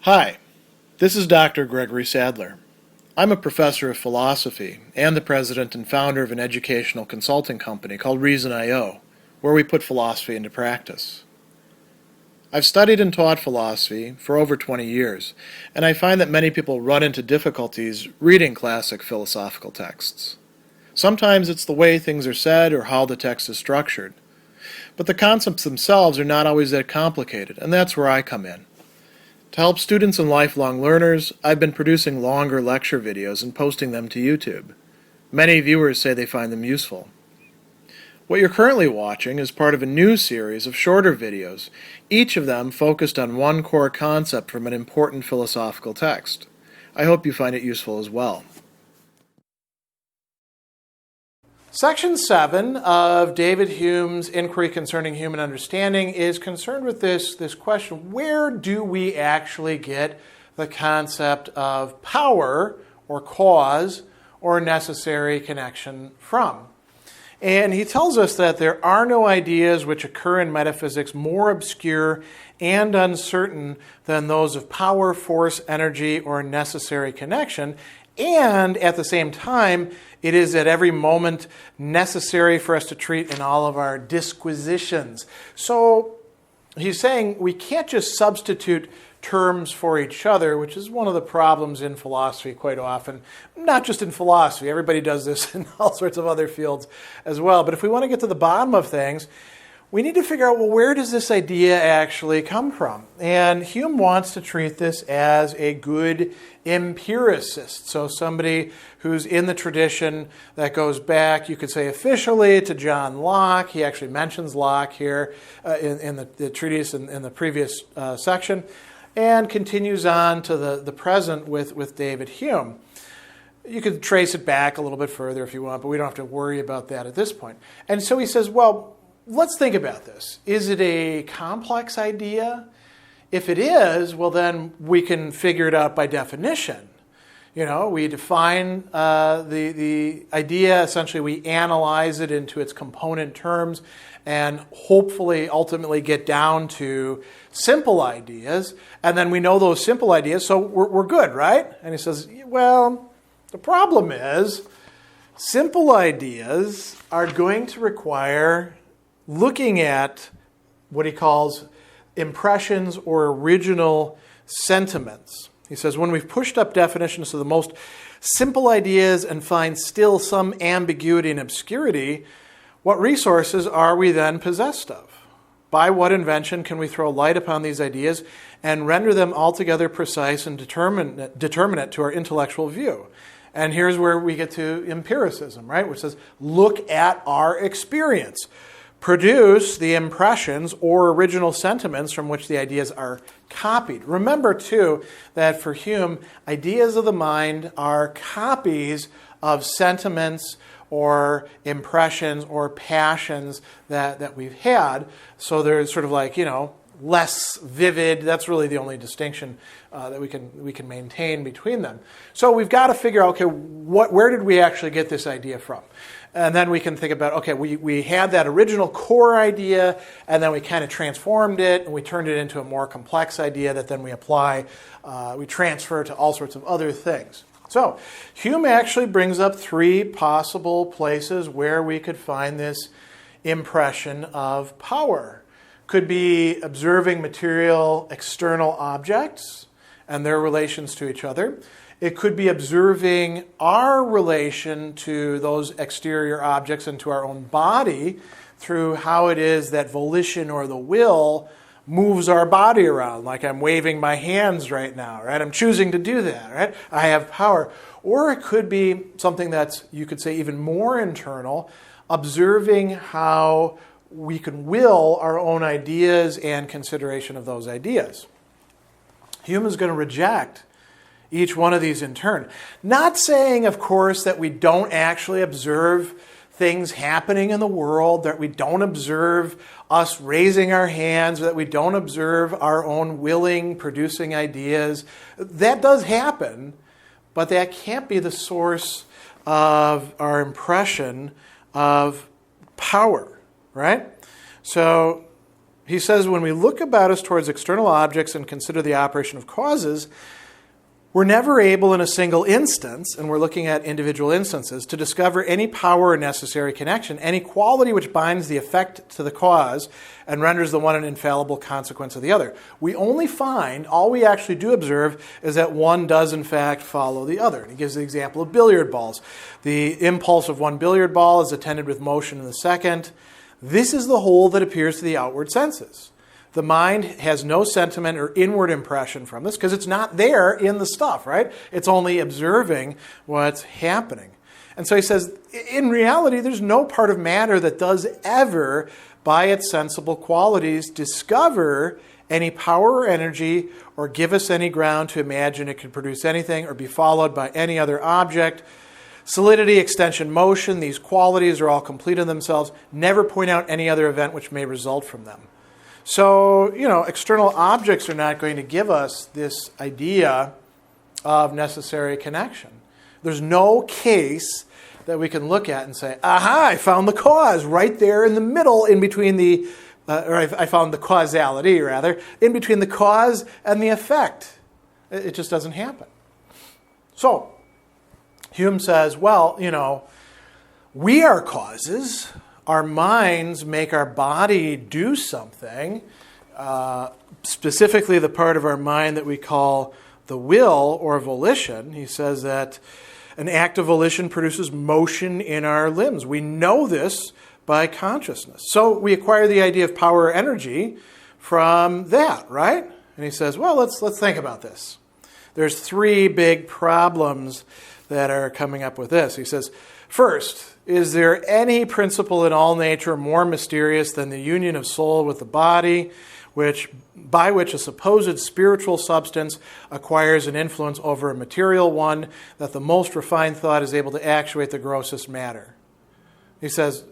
Hi, this is Dr. Gregory Sadler. I'm a professor of philosophy and the president and founder of an educational consulting company called Reason.io, where we put philosophy into practice. I've studied and taught philosophy for over 20 years, and I find that many people run into difficulties reading classic philosophical texts. Sometimes it's the way things are said or how the text is structured. But the concepts themselves are not always that complicated, and that's where I come in. To help students and lifelong learners, I've been producing longer lecture videos and posting them to YouTube. Many viewers say they find them useful. What you're currently watching is part of a new series of shorter videos, each of them focused on one core concept from an important philosophical text. I hope you find it useful as well. Section 7 of David Hume's Enquiry Concerning Human Understanding is concerned with this question: where do we actually get the concept of power or cause or necessary connection from? And he tells us that there are no ideas which occur in metaphysics more obscure and uncertain than those of power, force, energy, or necessary connection. And at the same time, it is at every moment necessary for us to treat in all of our disquisitions. So he's saying we can't just substitute terms for each other, which is one of the problems in philosophy quite often. Not just in philosophy. Everybody does this in all sorts of other fields as well. But if we want to get to the bottom of things, we need to figure out, well, where does this idea actually come from? And Hume wants to treat this as a good empiricist. So somebody who's in the tradition that goes back, you could say officially, to John Locke. He actually mentions Locke here in the treatise in the previous section, and continues on to the present with David Hume. You could trace it back a little bit further if you want, but we don't have to worry about that at this point. And so he says, well, let's think about this. Is it a complex idea? If it is, well, then we can figure it out by definition. You know, we define the idea, essentially we analyze it into its component terms and hopefully ultimately get down to simple ideas. And then we know those simple ideas, so we're good, right? And he says, well, the problem is simple ideas are going to require looking at what he calls impressions or original sentiments. He says, when we've pushed up definitions to the most simple ideas and find still some ambiguity and obscurity, what resources are we then possessed of? By what invention can we throw light upon these ideas and render them altogether precise and determinate to our intellectual view? And here's where we get to empiricism, right? Which says, look at our experience. Produce the impressions or original sentiments from which the ideas are copied. Remember, too, that for Hume, ideas of the mind are copies of sentiments or impressions or passions that we've had. So they're sort of like, less vivid. That's really the only distinction that we can maintain between them. So we've got to figure out, okay, where did we actually get this idea from? And then we can think about, okay, we had that original core idea, and then we kind of transformed it, and we turned it into a more complex idea that then we apply, we transfer to all sorts of other things. So Hume actually brings up three possible places where we could find this impression of power. Could be observing material external objects and their relations to each other. It could be observing our relation to those exterior objects and to our own body through how it is that volition or the will moves our body around. Like I'm waving my hands right now, right? I'm choosing to do that, right? I have power. Or it could be something that's, you could say, even more internal, observing how we can will our own ideas and consideration of those ideas. Hume is going to reject each one of these in turn. Not saying, of course, that we don't actually observe things happening in the world, that we don't observe us raising our hands, that we don't observe our own willing, producing ideas. That does happen, but that can't be the source of our impression of power, right? So he says when we look about us towards external objects and consider the operation of causes, we're never able in a single instance, and we're looking at individual instances, to discover any power or necessary connection, any quality which binds the effect to the cause and renders the one an infallible consequence of the other. We only find, all we actually do observe, is that one does in fact follow the other. And he gives the example of billiard balls. The impulse of one billiard ball is attended with motion in the second. This is the whole that appears to the outward senses. The mind has no sentiment or inward impression from this because it's not there in the stuff, right? It's only observing what's happening. And so he says, in reality, there's no part of matter that does ever, by its sensible qualities, discover any power or energy or give us any ground to imagine it can produce anything or be followed by any other object. Solidity, extension, motion, these qualities are all complete in themselves. Never point out any other event which may result from them. So, external objects are not going to give us this idea of necessary connection. There's no case that we can look at and say, aha, I found the cause right there in the middle, in between I found the causality, rather, in between the cause and the effect. It just doesn't happen. So, Hume says, well, we are causes. Our minds make our body do something, specifically the part of our mind that we call the will or volition. He says that an act of volition produces motion in our limbs. We know this by consciousness. So we acquire the idea of power or energy from that, right? And he says, well, let's think about this. There's three big problems that are coming up with this. He says, first, is there any principle in all nature more mysterious than the union of soul with the body, by which a supposed spiritual substance acquires an influence over a material one, that the most refined thought is able to actuate the grossest matter? He says,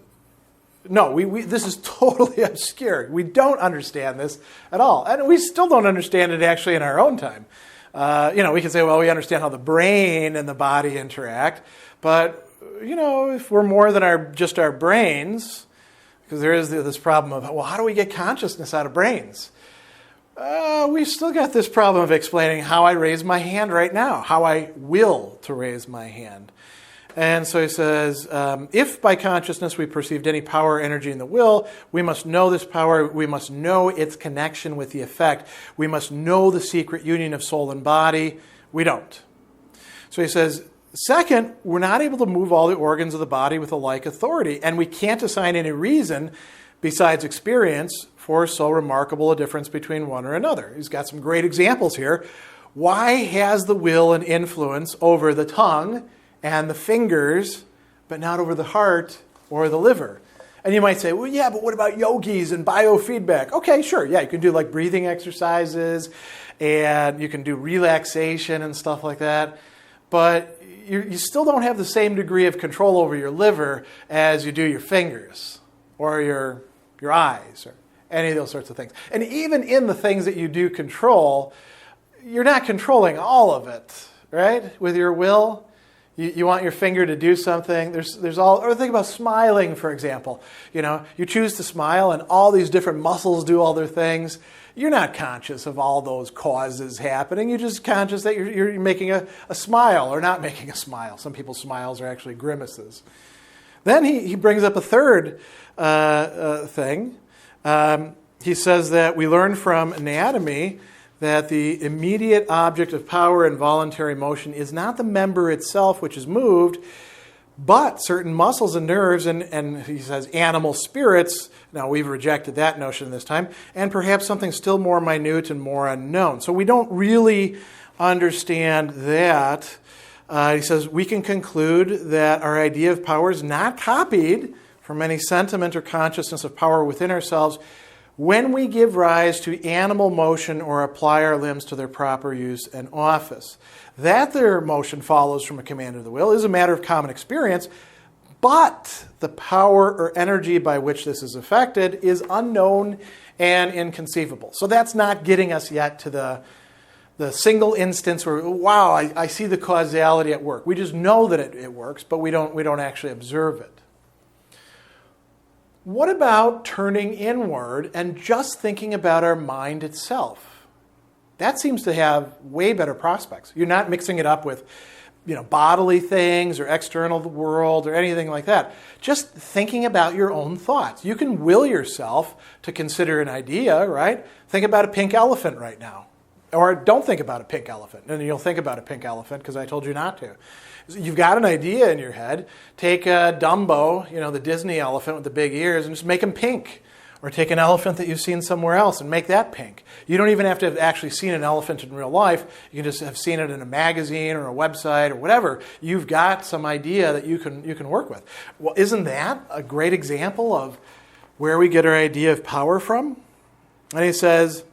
no, this is totally obscure. We don't understand this at all. And we still don't understand it actually in our own time. We can say, well, we understand how the brain and the body interact, but if we're more than just our brains, because there is this problem of, well, how do we get consciousness out of brains? We've still got this problem of explaining how I raise my hand right now, how I will to raise my hand. And so he says, if by consciousness we perceived any power or energy in the will, we must know this power, we must know its connection with the effect, we must know the secret union of soul and body. We don't. So he says, second, we're not able to move all the organs of the body with a like authority, and we can't assign any reason besides experience for so remarkable a difference between one or another. He's got some great examples here. Why has the will an influence over the tongue and the fingers, but not over the heart or the liver? And you might say, well, yeah, but what about yogis and biofeedback? Okay, sure, yeah, you can do like breathing exercises, and you can do relaxation and stuff like that, but you still don't have the same degree of control over your liver as you do your fingers or your eyes or any of those sorts of things. And even in the things that you do control, you're not controlling all of it, right? With your will, you want your finger to do something. Or think about smiling, for example. You choose to smile and all these different muscles do all their things. You're not conscious of all those causes happening. You're just conscious that you're making a smile or not making a smile. Some people's smiles are actually grimaces. Then he brings up a third thing. He says that we learn from anatomy that the immediate object of power and voluntary motion is not the member itself which is moved, but certain muscles and nerves, and he says animal spirits. Now, we've rejected that notion this time, and perhaps something still more minute and more unknown. So we don't really understand that. He says we can conclude that our idea of power is not copied from any sentiment or consciousness of power within ourselves when we give rise to animal motion or apply our limbs to their proper use and office. That their motion follows from a command of the will is a matter of common experience, but the power or energy by which this is effected is unknown and inconceivable. So that's not getting us yet to the single instance where, wow, I see the causality at work. We just know that it works, but we don't actually observe it. What about turning inward and just thinking about our mind itself? That seems to have way better prospects. You're not mixing it up with bodily things or external world or anything like that. Just thinking about your own thoughts. You can will yourself to consider an idea, right? Think about a pink elephant right now. Or don't think about a pink elephant. And you'll think about a pink elephant because I told you not to. You've got an idea in your head. Take Dumbo, the Disney elephant with the big ears, and just make him pink. Or take an elephant that you've seen somewhere else and make that pink. You don't even have to have actually seen an elephant in real life. You can just have seen it in a magazine or a website or whatever. You've got some idea that you can work with. Well, isn't that a great example of where we get our idea of power from? And he says,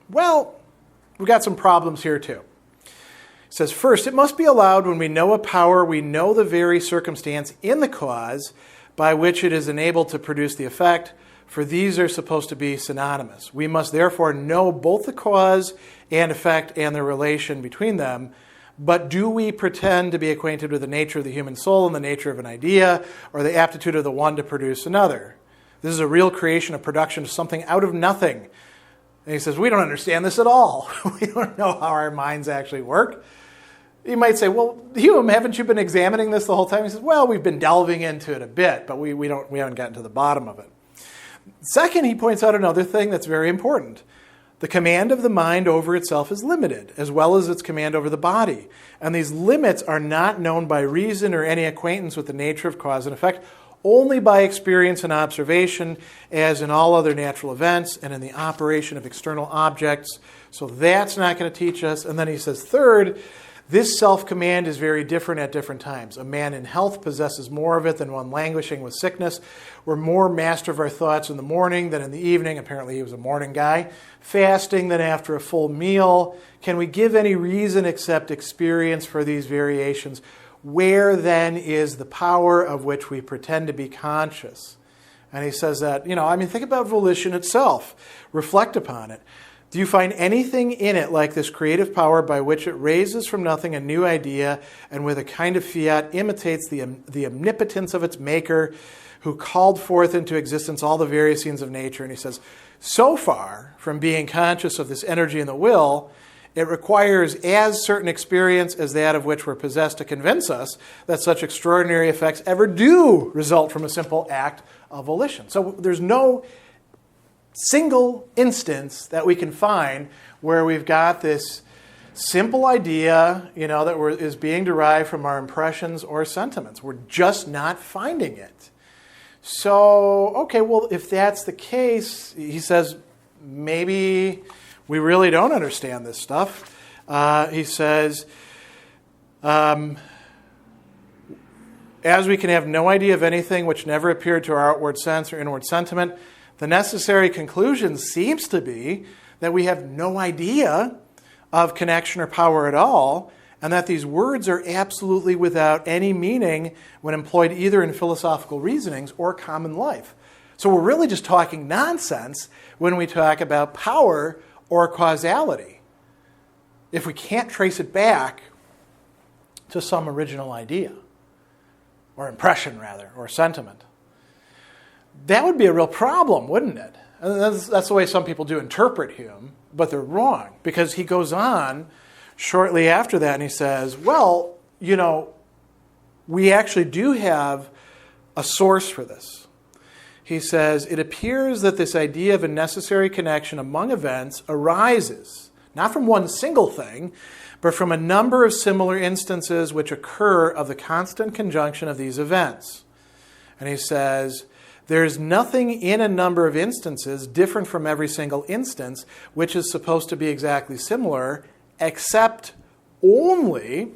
well, we've got some problems here too. He says, first, it must be allowed when we know a power, we know the very circumstance in the cause by which it is enabled to produce the effect, for these are supposed to be synonymous. We must therefore know both the cause and effect and the relation between them. But do we pretend to be acquainted with the nature of the human soul and the nature of an idea, or the aptitude of the one to produce another? This is a real creation, a production of something out of nothing. And he says, we don't understand this at all. We don't know how our minds actually work. You might say, well, Hume, haven't you been examining this the whole time? He says, well, we've been delving into it a bit, but we haven't gotten to the bottom of it. Second, he points out another thing that's very important. The command of the mind over itself is limited, as well as its command over the body. And these limits are not known by reason or any acquaintance with the nature of cause and effect, only by experience and observation, as in all other natural events and in the operation of external objects. So that's not going to teach us. And then he says, third, this self-command is very different at different times. A man in health possesses more of it than one languishing with sickness. We're more master of our thoughts in the morning than in the evening. Apparently he was a morning guy. Fasting than after a full meal. Can we give any reason except experience for these variations? Where then is the power of which we pretend to be conscious? And he says that, think about volition itself. Reflect upon it. Do you find anything in it like this creative power by which it raises from nothing a new idea and with a kind of fiat imitates the omnipotence of its maker who called forth into existence all the various scenes of nature? And he says, so far from being conscious of this energy in the will, it requires as certain experience as that of which we're possessed to convince us that such extraordinary effects ever do result from a simple act of volition. So there's no single instance that we can find where we've got this simple idea, that is being derived from our impressions or sentiments. We're just not finding it. So, okay, well, if that's the case, he says, maybe we really don't understand this stuff. He says, as we can have no idea of anything which never appeared to our outward sense or inward sentiment, the necessary conclusion seems to be that we have no idea of connection or power at all, and that these words are absolutely without any meaning when employed either in philosophical reasonings or common life. So we're really just talking nonsense when we talk about power or causality, if we can't trace it back to some original idea, or impression rather, or sentiment. That would be a real problem, wouldn't it? And that's the way some people do interpret Hume, but they're wrong, because he goes on shortly after that and he says, well, we actually do have a source for this. He says, it appears that this idea of a necessary connection among events arises, not from one single thing, but from a number of similar instances which occur of the constant conjunction of these events. And he says, there is nothing in a number of instances different from every single instance which is supposed to be exactly similar, except only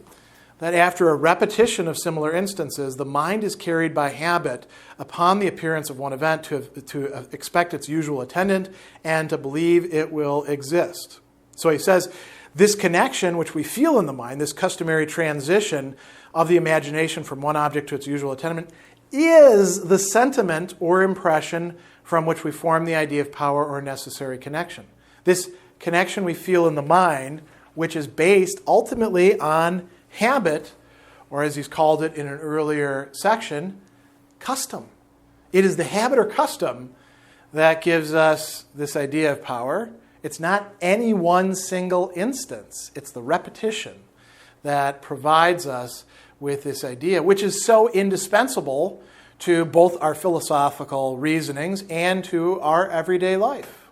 that after a repetition of similar instances, the mind is carried by habit upon the appearance of one event to expect its usual attendant and to believe it will exist. So he says, this connection which we feel in the mind, this customary transition of the imagination from one object to its usual attendant, is the sentiment or impression from which we form the idea of power or necessary connection. This connection we feel in the mind, which is based ultimately on habit, or as he's called it in an earlier section, custom. It is the habit or custom that gives us this idea of power. It's not any one single instance. It's the repetition that provides us with this idea, which is so indispensable to both our philosophical reasonings and to our everyday life.